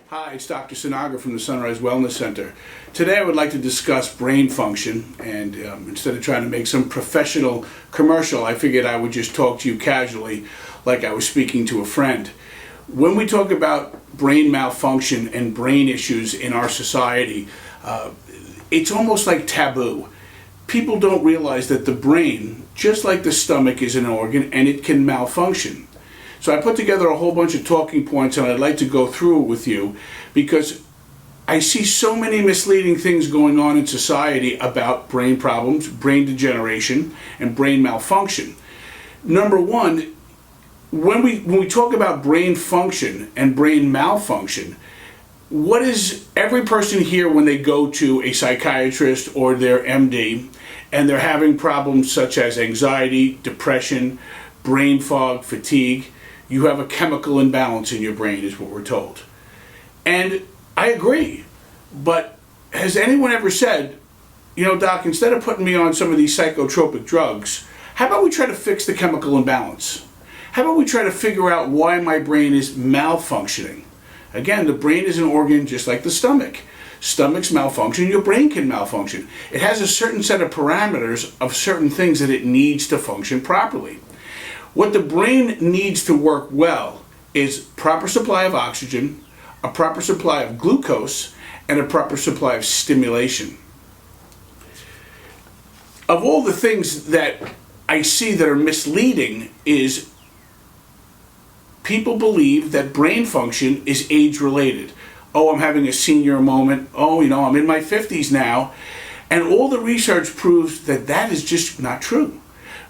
Hi, it's Dr. Sinaga from the Sunrise Wellness Center. Today I would like to discuss brain function, and instead of trying to make some professional commercial, I figured I would just talk to you casually like I was speaking to a friend. When we talk about brain malfunction and brain issues in our society, it's almost like taboo. People don't realize that the brain, just like the stomach, is an organ and it can malfunction. So I put together a whole bunch of talking points and I'd like to go through it with you because I see so many misleading things going on in society about brain problems, brain degeneration, and brain malfunction. Number one, when we talk about brain function and brain malfunction, what is every person here when they go to a psychiatrist or their MD and they're having problems such as anxiety, depression, brain fog, fatigue? You have a chemical imbalance in your brain, is what we're told. And I agree. But has anyone ever said, Doc, instead of putting me on some of these psychotropic drugs, how about we try to fix the chemical imbalance? How about we try to figure out why my brain is malfunctioning? Again, the brain is an organ just like the stomach. Stomachs malfunction, your brain can malfunction. It has a certain set of parameters of certain things that it needs to function properly. What the brain needs to work well is proper supply of oxygen, a proper supply of glucose, and a proper supply of stimulation. Of all the things that I see that are misleading is people believe that brain function is age-related. Oh, I'm having a senior moment. Oh, I'm in my 50s now. And all the research proves that that is just not true.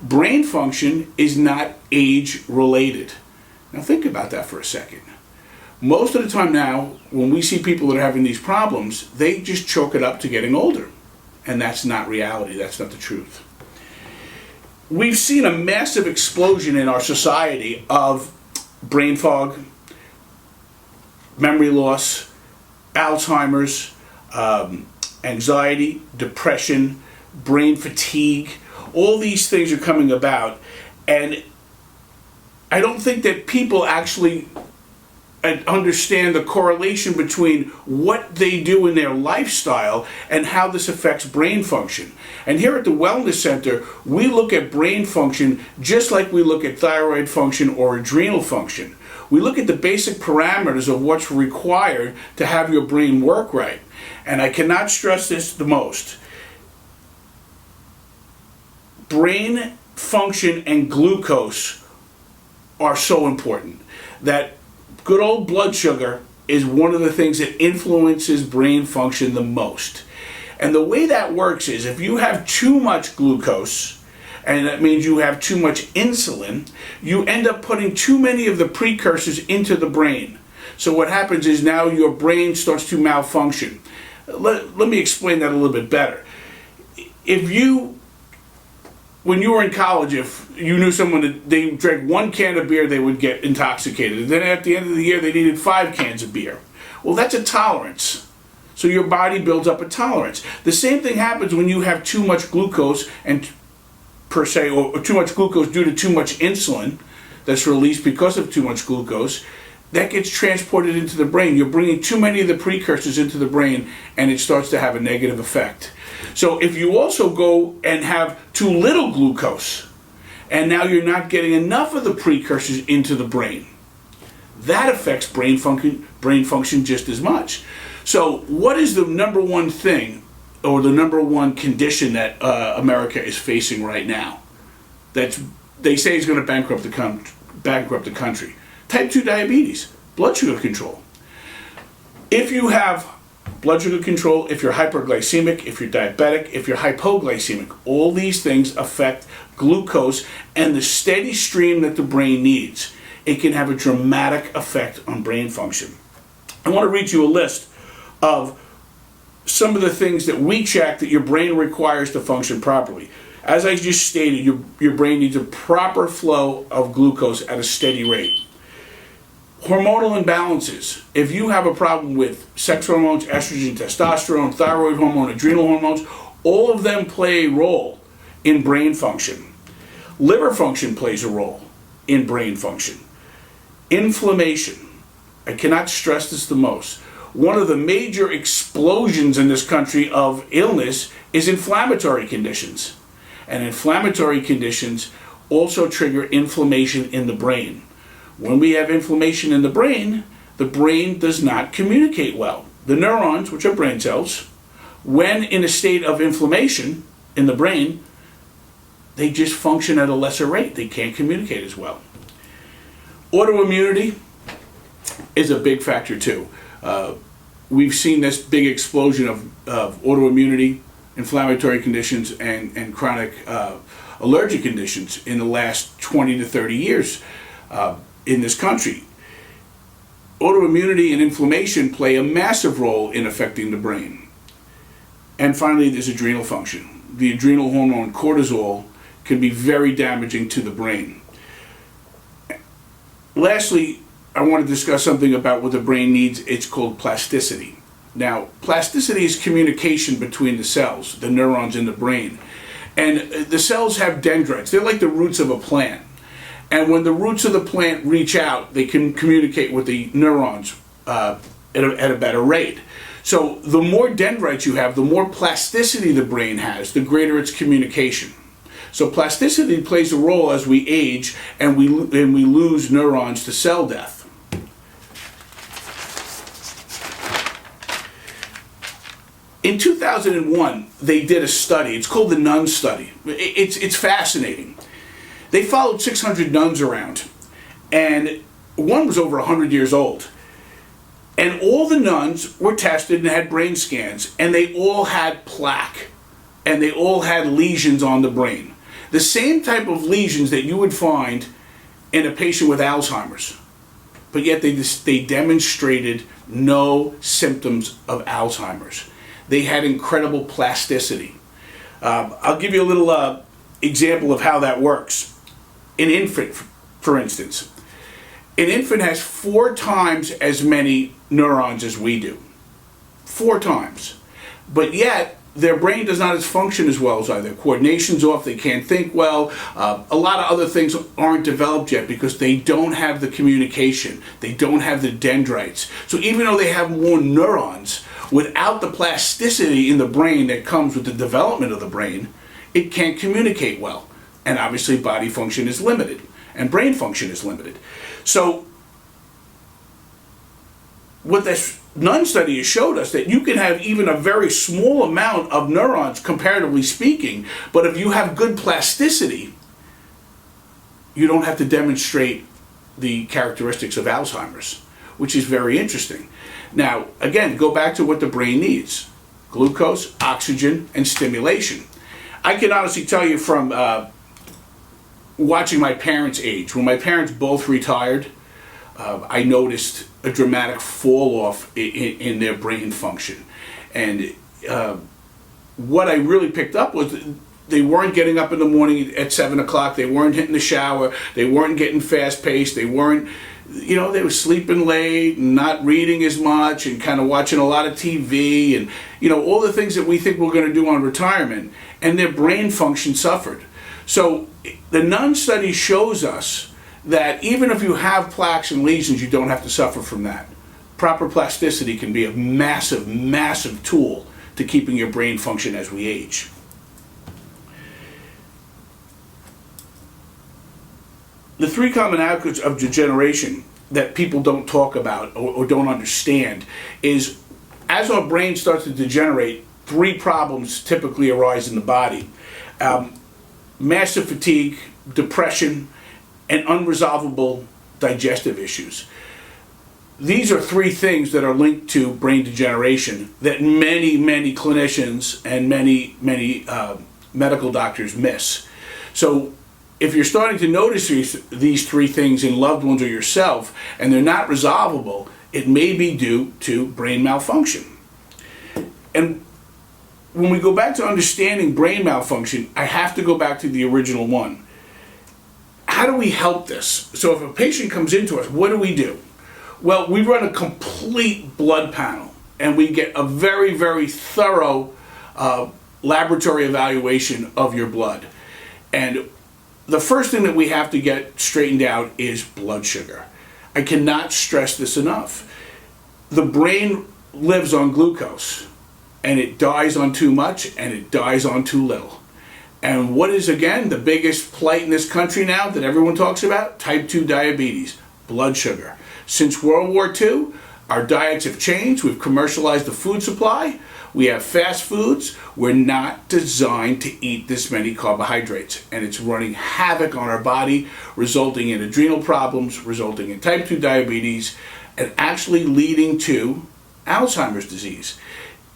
Brain function is not age-related. Now think about that for a second. Most of the time now, when we see people that are having these problems, they just chalk it up to getting older. And that's not reality. That's not the truth. We've seen a massive explosion in our society of brain fog, memory loss, Alzheimer's, anxiety, depression, brain fatigue. All these things are coming about, and I don't think that people actually understand the correlation between what they do in their lifestyle and how this affects brain function. And here at the Wellness Center, we look at brain function just like we look at thyroid function or adrenal function. We look at the basic parameters of what's required to have your brain work right. And I cannot stress this the most. Brain function and glucose are so important that good old blood sugar is one of the things that influences brain function the most. And the way that works is if you have too much glucose, and that means you have too much insulin, you end up putting too many of the precursors into the brain. So what happens is now your brain starts to malfunction. Let me explain that a little bit better. When you were in college, if you knew someone that they drank one can of beer, they would get intoxicated. And then at the end of the year, they needed 5 cans of beer. Well, that's a tolerance. So your body builds up a tolerance. The same thing happens when you have too much glucose or too much glucose due to too much insulin that's released because of too much glucose. That gets transported into the brain. You're bringing too many of the precursors into the brain, and it starts to have a negative effect. So if you also go and have too little glucose, and now you're not getting enough of the precursors into the brain, that affects brain function just as much. So what is the number one thing, or the number one condition that America is facing right now that they say is going to bankrupt the country? Type 2 diabetes, blood sugar control. If you have blood sugar control, if you're hyperglycemic, if you're diabetic, if you're hypoglycemic, all these things affect glucose and the steady stream that the brain needs. It can have a dramatic effect on brain function. I want to read you a list of some of the things that we check that your brain requires to function properly. As I just stated, your brain needs a proper flow of glucose at a steady rate. Hormonal imbalances. If you have a problem with sex hormones, estrogen, testosterone, thyroid hormone, adrenal hormones, all of them play a role in brain function. Liver function plays a role in brain function. Inflammation. I cannot stress this the most. One of the major explosions in this country of illness is inflammatory conditions. And inflammatory conditions also trigger inflammation in the brain. When we have inflammation in the brain does not communicate well. The neurons, which are brain cells, when in a state of inflammation in the brain, they just function at a lesser rate. They can't communicate as well. Autoimmunity is a big factor too. We've seen this big explosion of autoimmunity, inflammatory conditions, and chronic allergic conditions in the last 20 to 30 years in this country. Autoimmunity and inflammation play a massive role in affecting the brain. And finally, there's adrenal function. The adrenal hormone cortisol can be very damaging to the brain. Lastly, I want to discuss something about what the brain needs. It's called plasticity. Now, plasticity is communication between the cells, the neurons in the brain. And the cells have dendrites. They're like the roots of a plant. And when the roots of the plant reach out, they can communicate with the neurons at a better rate. So the more dendrites you have, the more plasticity the brain has, the greater its communication. So plasticity plays a role as we age and we lose neurons to cell death. In 2001, they did a study. It's called the Nun Study. It's fascinating. They followed 600 nuns around, and one was over 100 years old. And all the nuns were tested and had brain scans, and they all had plaque, and they all had lesions on the brain. The same type of lesions that you would find in a patient with Alzheimer's. But yet they demonstrated no symptoms of Alzheimer's. They had incredible plasticity. I'll give you a little example of how that works. An infant, for instance. An infant has 4 times as many neurons as we do. 4 times. But yet, their brain does not function as well as either. Their coordination's off, they can't think well. A lot of other things aren't developed yet because they don't have the communication. They don't have the dendrites. So even though they have more neurons, without the plasticity in the brain that comes with the development of the brain, it can't communicate well. And obviously body function is limited and brain function is limited. So what this Nun study has showed us that you can have even a very small amount of neurons, comparatively speaking, but if you have good plasticity, you don't have to demonstrate the characteristics of Alzheimer's, which is very interesting. Now, again, go back to what the brain needs: glucose, oxygen, and stimulation. I can honestly tell you from watching my parents age, when my parents both retired, I noticed a dramatic fall off in their brain function. And what I really picked up was they weren't getting up in the morning at 7 o'clock, they weren't hitting the shower, they weren't getting fast paced, they weren't, they were sleeping late and not reading as much and kind of watching a lot of TV and, all the things that we think we're going to do on retirement, and their brain function suffered. So the Nun study shows us that even if you have plaques and lesions, you don't have to suffer from that. Proper plasticity can be a massive, massive tool to keeping your brain function as we age. The 3 common outcomes of degeneration that people don't talk about or don't understand is, as our brain starts to degenerate, 3 problems typically arise in the body. Massive fatigue, depression, and unresolvable digestive issues. These are 3 things that are linked to brain degeneration that many, many clinicians and many medical doctors miss. So if you're starting to notice these 3 things in loved ones or yourself, and they're not resolvable, it may be due to brain malfunction. And when we go back to understanding brain malfunction, I have to go back to the original one. How do we help this? So if a patient comes into us, what do? Well, we run a complete blood panel, and we get a very, very thorough laboratory evaluation of your blood. And the first thing that we have to get straightened out is blood sugar. I cannot stress this enough. The brain lives on glucose, and it dies on too much and it dies on too little. And what is, again, the biggest plight in this country now that everyone talks about? Type 2 diabetes, blood sugar. Since World War II, our diets have changed. We've commercialized the food supply. We have fast foods. We're not designed to eat this many carbohydrates, and it's running havoc on our body, resulting in adrenal problems, resulting in type 2 diabetes, and actually leading to Alzheimer's disease.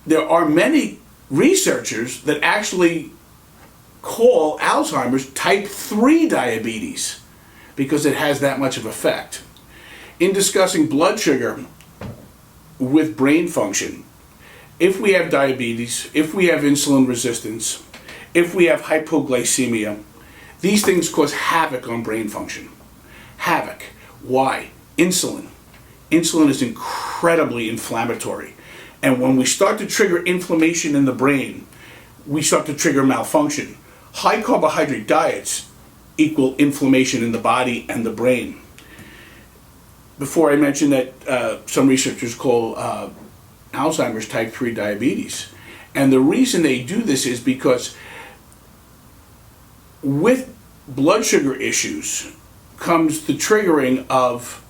There are many researchers that actually call Alzheimer's type 3 diabetes because it has that much of effect. In discussing blood sugar with brain function, if we have diabetes, if we have insulin resistance, if we have hypoglycemia, these things cause havoc on brain function. Havoc. Why? Insulin. Insulin is incredibly inflammatory. And when we start to trigger inflammation in the brain, we start to trigger malfunction. High carbohydrate diets equal inflammation in the body and the brain. Before I mentioned that some researchers call Alzheimer's type 3 diabetes. And the reason they do this is because with blood sugar issues comes the triggering of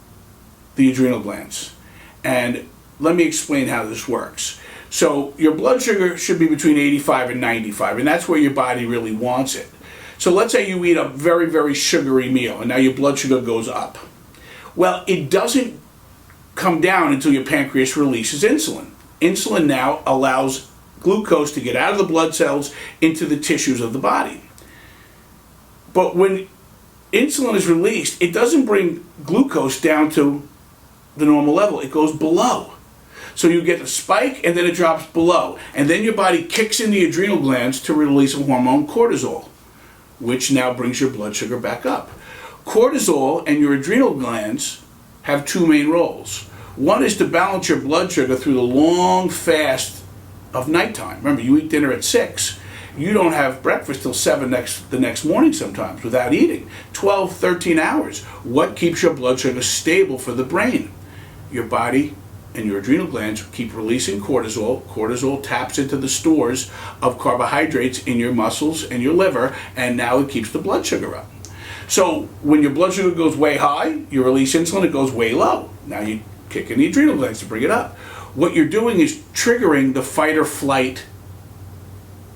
the adrenal glands. And let me explain how this works. So your blood sugar should be between 85 and 95, and that's where your body really wants it. So let's say you eat a very, very sugary meal, and now your blood sugar goes up. Well, it doesn't come down until your pancreas releases insulin. Insulin now allows glucose to get out of the blood cells into the tissues of the body. But when insulin is released, it doesn't bring glucose down to the normal level. It goes below. So you get a spike and then it drops below. And then your body kicks in the adrenal glands to release a hormone, cortisol, which now brings your blood sugar back up. Cortisol and your adrenal glands have two main roles. One is to balance your blood sugar through the long fast of nighttime. Remember, you eat dinner at 6. You don't have breakfast till 7 the next morning sometimes without eating. 12, 13 hours. What keeps your blood sugar stable for the brain? Your body and your adrenal glands keep releasing cortisol. Cortisol taps into the stores of carbohydrates in your muscles and your liver, and now it keeps the blood sugar up. So when your blood sugar goes way high, you release insulin, it goes way low. Now you kick in the adrenal glands to bring it up. What you're doing is triggering the fight or flight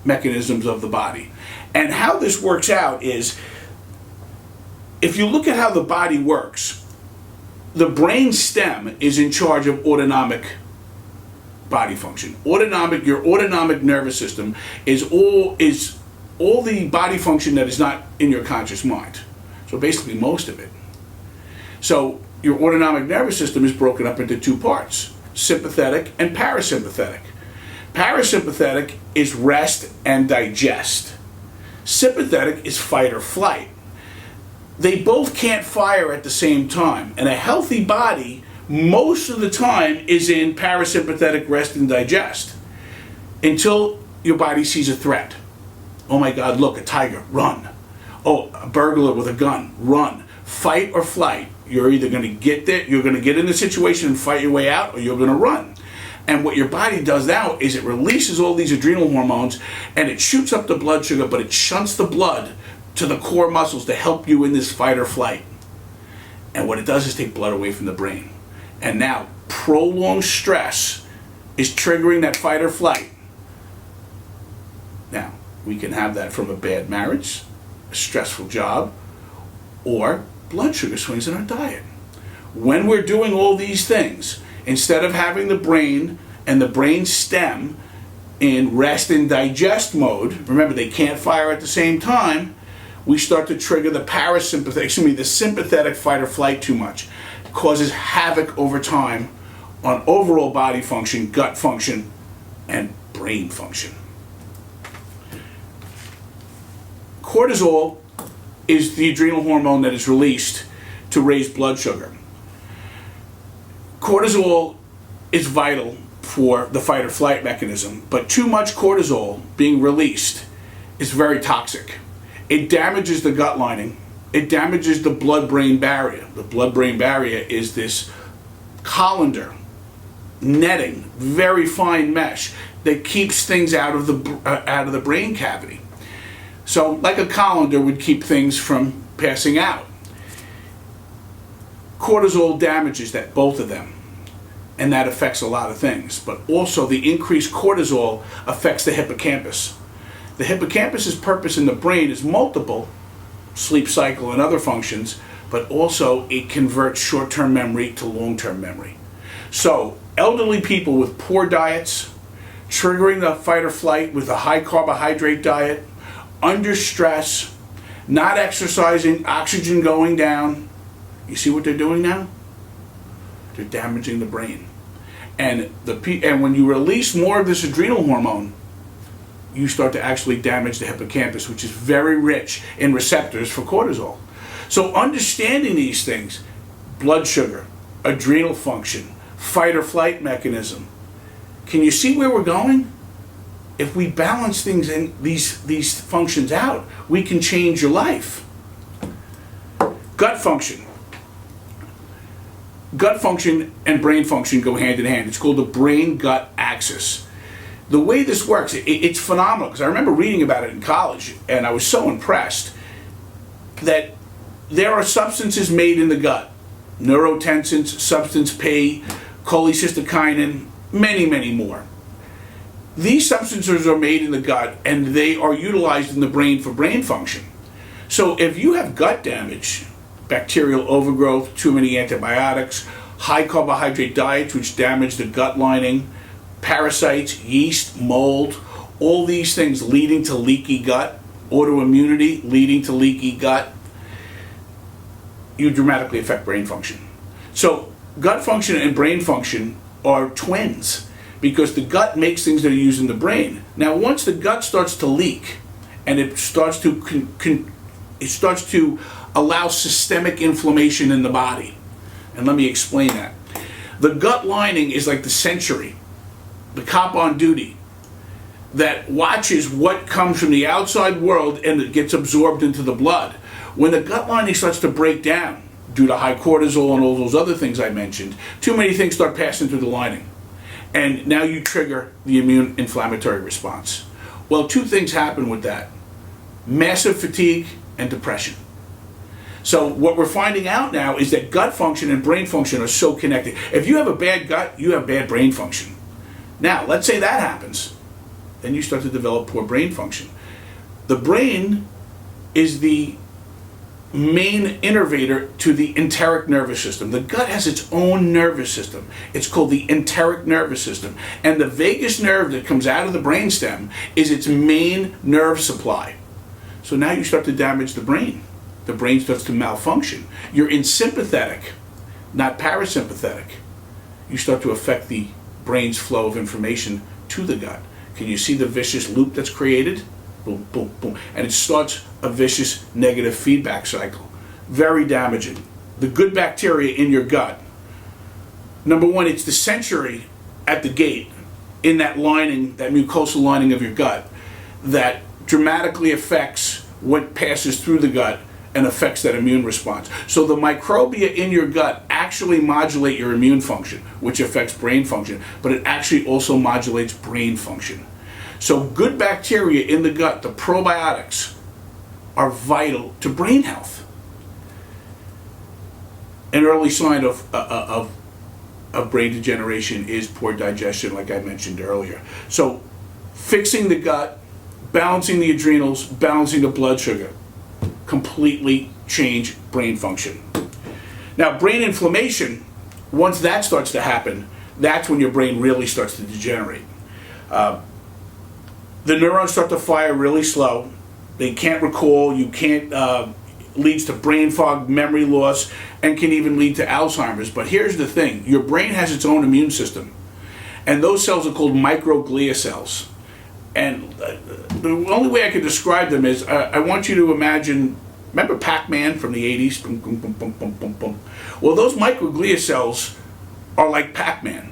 mechanisms of the body. And how this works out is, if you look at how the body works, the brain stem is in charge of autonomic body function. Your autonomic nervous system is all the body function that is not in your conscious mind. So basically most of it. So your autonomic nervous system is broken up into two parts, sympathetic and parasympathetic. Parasympathetic is rest and digest. Sympathetic is fight or flight. They both can't fire at the same time. And a healthy body, most of the time, is in parasympathetic rest and digest until your body sees a threat. Oh my God, look, a tiger, run. Oh, a burglar with a gun, run. Fight or flight. You're either going to get there, you're going to get in the situation and fight your way out, or you're going to run. And what your body does now is it releases all these adrenal hormones and it shoots up the blood sugar, but it shunts the blood to the core muscles to help you in this fight or flight. And what it does is take blood away from the brain. And now prolonged stress is triggering that fight or flight. Now, we can have that from a bad marriage, a stressful job, or blood sugar swings in our diet. When we're doing all these things, instead of having the brain and the brain stem in rest and digest mode, remember they can't fire at the same time, we start to trigger the sympathetic fight or flight too much. It causes havoc over time on overall body function, gut function, and brain function. Cortisol is the adrenal hormone that is released to raise blood sugar. Cortisol is vital for the fight or flight mechanism, but too much cortisol being released is very toxic. It damages the gut lining, it damages the blood-brain barrier. The blood-brain barrier is this colander, netting, very fine mesh that keeps things out of the brain cavity. So like a colander would keep things from passing out. Cortisol damages that, both of them, and that affects a lot of things. But also the increased cortisol affects the hippocampus. The hippocampus's purpose in the brain is multiple: sleep cycle and other functions, but also it converts short-term memory to long-term memory. So elderly people with poor diets, triggering the fight or flight with a high carbohydrate diet, under stress, not exercising, oxygen going down, you see what they're doing now? They're damaging the brain. And when you release more of this adrenal hormone, you start to actually damage the hippocampus, which is very rich in receptors for cortisol. So understanding these things, blood sugar, adrenal function, fight or flight mechanism, can you see where we're going? If we balance things in these functions out, we can change your life. Gut function. Gut function and brain function go hand in hand. It's called the brain-gut axis. The way this works, it's phenomenal, because I remember reading about it in college, and I was so impressed that there are substances made in the gut: neurotensins, substance P, cholecystokinin, many, many more. These substances are made in the gut, and they are utilized in the brain for brain function. So if you have gut damage, bacterial overgrowth, too many antibiotics, high carbohydrate diets which damage the gut lining, parasites, yeast, mold, all these things leading to leaky gut, autoimmunity leading to leaky gut, you dramatically affect brain function. So gut function and brain function are twins, because the gut makes things that are used in the brain. Now once the gut starts to leak and it starts to allow systemic inflammation in the body, and let me explain that. The gut lining is like the sentry, the cop on duty, that watches what comes from the outside world and it gets absorbed into the blood. When the gut lining starts to break down due to high cortisol and all those other things I mentioned, too many things start passing through the lining. And now you trigger the immune inflammatory response. Well, two things happen with that: massive fatigue and depression. So what we're finding out now is that gut function and brain function are so connected. If you have a bad gut, you have bad brain function. Now, let's say that happens. Then you start to develop poor brain function. The brain is the main innervator to the enteric nervous system. The gut has its own nervous system. It's called the enteric nervous system. And the vagus nerve that comes out of the brainstem is its main nerve supply. So now you start to damage the brain. The brain starts to malfunction. You're in sympathetic, not parasympathetic. You start to affect the brain's flow of information to the gut. Can you see the vicious loop that's created? Boom, boom, boom. And it starts a vicious negative feedback cycle. Very damaging. The good bacteria in your gut, number one, it's the sentry at the gate in that lining, that mucosal lining of your gut, that dramatically affects what passes through the gut and affects that immune response. So the microbia in your gut actually modulate your immune function, which affects brain function, but it actually also modulates brain function. So good bacteria in the gut, the probiotics, are vital to brain health. An early sign of brain degeneration is poor digestion, like I mentioned earlier. So fixing the gut, balancing the adrenals, balancing the blood sugar, completely change brain function. Now, brain inflammation, once that starts to happen, that's when your brain really starts to degenerate. The neurons start to fire really slow. They can't recall, leads to brain fog, memory loss, and can even lead to Alzheimer's. But here's the thing, your brain has its own immune system, and those cells are called microglia cells. And the only way I can describe them is, I want you to imagine, remember Pac-Man from the 80s? Boom, boom, boom, boom, boom, boom, boom. Well, those microglia cells are like Pac-Man,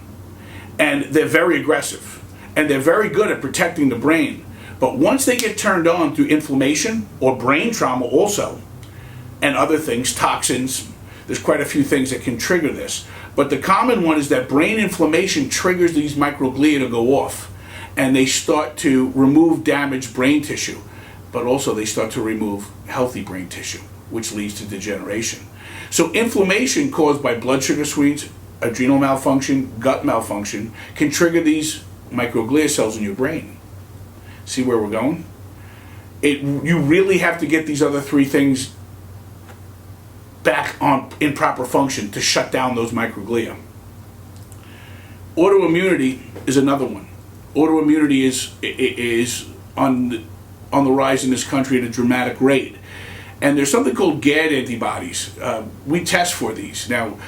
and they're very aggressive, and they're very good at protecting the brain. But once they get turned on through inflammation or brain trauma also, and other things, toxins. There's quite a few things that can trigger this. But the common one is that brain inflammation triggers these microglia to go off, and they start to remove damaged brain tissue, but also they start to remove healthy brain tissue, which leads to degeneration. So inflammation caused by blood sugar swings, adrenal malfunction, gut malfunction, can trigger these microglia cells in your brain. See where we're going? You really have to get these other three things back in proper function to shut down those microglia. Autoimmunity is another one. Autoimmunity is on the rise in this country at a dramatic rate. And there's something called GAD antibodies. We test for these. Now,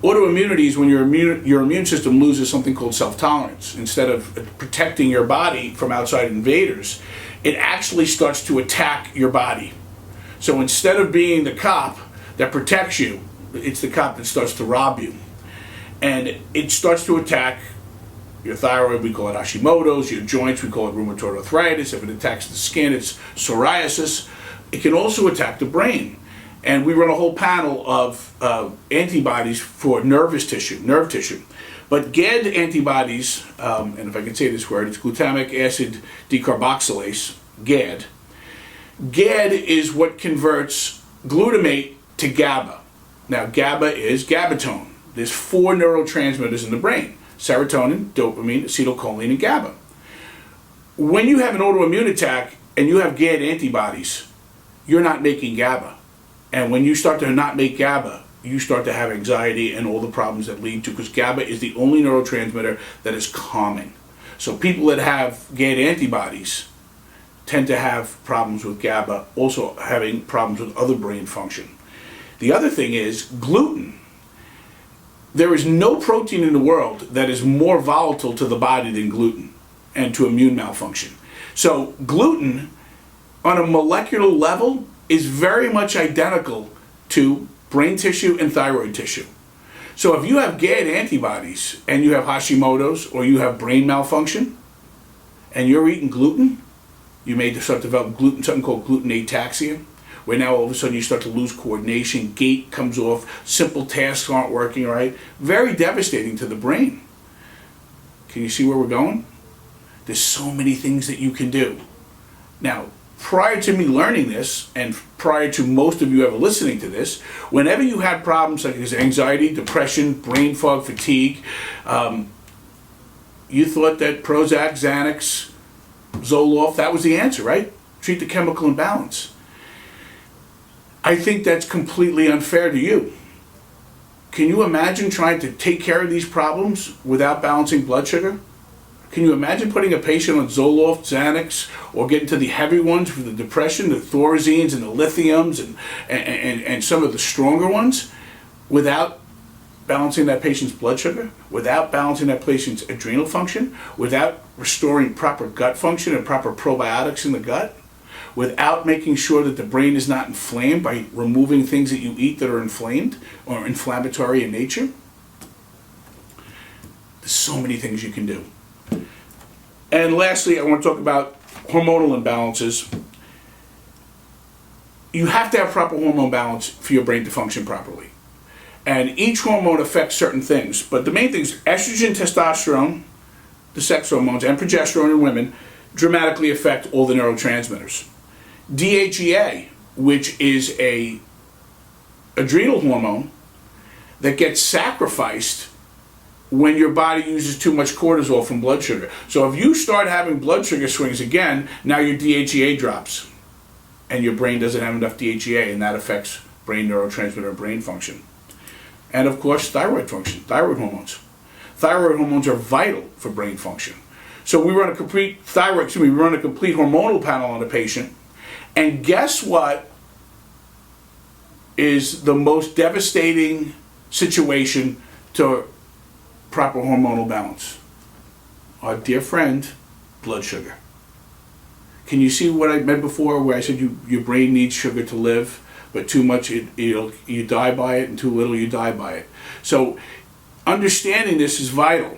autoimmunity is when your immune system loses something called self-tolerance. Instead of protecting your body from outside invaders, it actually starts to attack your body. So instead of being the cop that protects you, it's the cop that starts to rob you. And it starts to attack your thyroid, we call it Hashimoto's, your joints, we call it rheumatoid arthritis. If it attacks the skin, it's psoriasis. It can also attack the brain. And we run a whole panel of antibodies for nerve tissue. But GAD antibodies, and if I can say this word, it's glutamic acid decarboxylase, GAD. GAD is what converts glutamate to GABA. Now, GABA is gabatone. There's 4 neurotransmitters in the brain: serotonin, dopamine, acetylcholine, and GABA. When you have an autoimmune attack and you have GAD antibodies, you're not making GABA. And when you start to not make GABA, you start to have anxiety and all the problems that lead to, because GABA is the only neurotransmitter that is calming. So people that have GAD antibodies tend to have problems with GABA, also having problems with other brain function. The other thing is gluten. There is no protein in the world that is more volatile to the body than gluten and to immune malfunction. So gluten, on a molecular level, is very much identical to brain tissue and thyroid tissue. So if you have GAD antibodies and you have Hashimoto's or you have brain malfunction and you're eating gluten, you may start to develop something called gluten ataxia, where now all of a sudden you start to lose coordination, gait comes off, simple tasks aren't working right. Very devastating to the brain. Can you see where we're going? There's so many things that you can do. Now, prior to me learning this, and prior to most of you ever listening to this, whenever you had problems like anxiety, depression, brain fog, fatigue, you thought that Prozac, Xanax, Zoloft, that was the answer, right? Treat the chemical imbalance. I think that's completely unfair to you. Can you imagine trying to take care of these problems without balancing blood sugar? Can you imagine putting a patient on Zoloft, Xanax, or getting to the heavy ones for the depression, the Thorazines and the lithiums and some of the stronger ones, without balancing that patient's blood sugar, without balancing that patient's adrenal function, without restoring proper gut function and proper probiotics in the gut, without making sure that the brain is not inflamed by removing things that you eat that are inflamed or inflammatory in nature? There's so many things you can do. And lastly, I want to talk about hormonal imbalances. You have to have proper hormone balance for your brain to function properly. And each hormone affects certain things. But the main thing is estrogen, testosterone, the sex hormones, and progesterone in women dramatically affect all the neurotransmitters. DHEA, which is a adrenal hormone that gets sacrificed when your body uses too much cortisol from blood sugar. So if you start having blood sugar swings again, now your DHEA drops and your brain doesn't have enough DHEA, and that affects brain neurotransmitter and brain function. And of course, thyroid function, thyroid hormones. Thyroid hormones are vital for brain function. So we run a complete hormonal panel on a patient, and guess what is the most devastating situation to proper hormonal balance? Our dear friend, blood sugar. Can you see what I meant before, where I said your brain needs sugar to live, but too much you die by it, and too little you die by it. So understanding this is vital.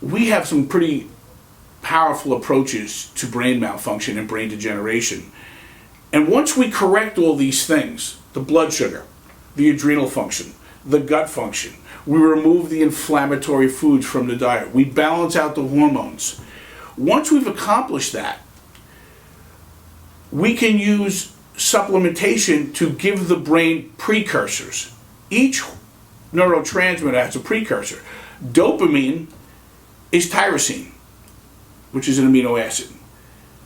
We have some pretty powerful approaches to brain malfunction and brain degeneration. And once we correct all these things, the blood sugar, the adrenal function, the gut function, we remove the inflammatory foods from the diet, we balance out the hormones. Once we've accomplished that, we can use supplementation to give the brain precursors. Each neurotransmitter has a precursor. Dopamine is tyrosine, which is an amino acid.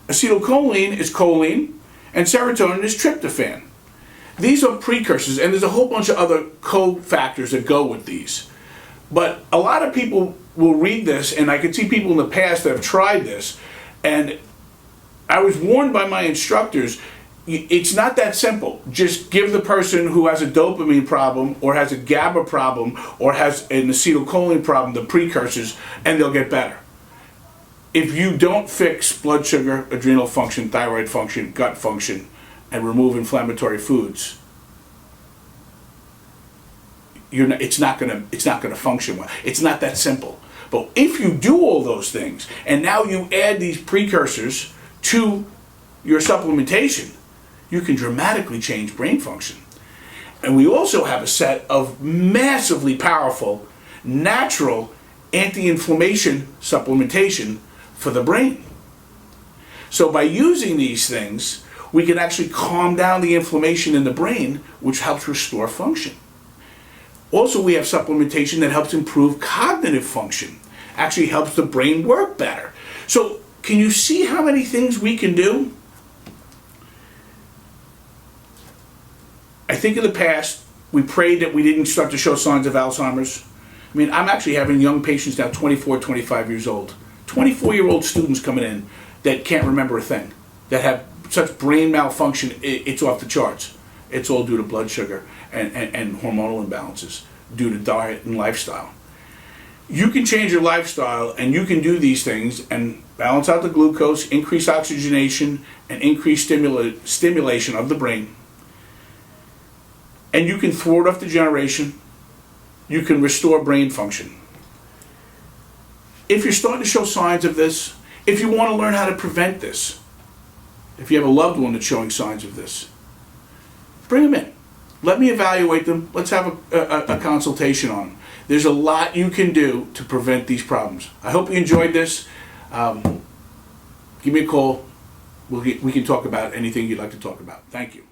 Acetylcholine is choline, and serotonin is tryptophan. These are precursors, and there's a whole bunch of other cofactors that go with these. But a lot of people will read this, and I can see people in the past that have tried this, and I was warned by my instructors, it's not that simple. Just give the person who has a dopamine problem or has a GABA problem or has an acetylcholine problem the precursors, and they'll get better. If you don't fix blood sugar, adrenal function, thyroid function, gut function, and remove inflammatory foods, it's not gonna function well. It's not that simple. But if you do all those things, and now you add these precursors to your supplementation, you can dramatically change brain function. And we also have a set of massively powerful, natural anti-inflammation supplementation for the brain. So by using these things, we can actually calm down the inflammation in the brain, which helps restore function. Also, we have supplementation that helps improve cognitive function, actually helps the brain work better. So can you see how many things we can do? I think in the past, we prayed that we didn't start to show signs of Alzheimer's. I mean, I'm actually having young patients now, 24, 25 years old. 24-year-old students coming in that can't remember a thing, that have such brain malfunction, it's off the charts. It's all due to blood sugar and hormonal imbalances, due to diet and lifestyle. You can change your lifestyle and you can do these things and balance out the glucose, increase oxygenation, and increase stimulation of the brain. And you can thwart off degeneration. You can restore brain function. If you're starting to show signs of this, if you want to learn how to prevent this, if you have a loved one that's showing signs of this, bring them in. Let me evaluate them. Let's have a consultation on them. There's a lot you can do to prevent these problems. I hope you enjoyed this. Give me a call. We can talk about anything you'd like to talk about. Thank you.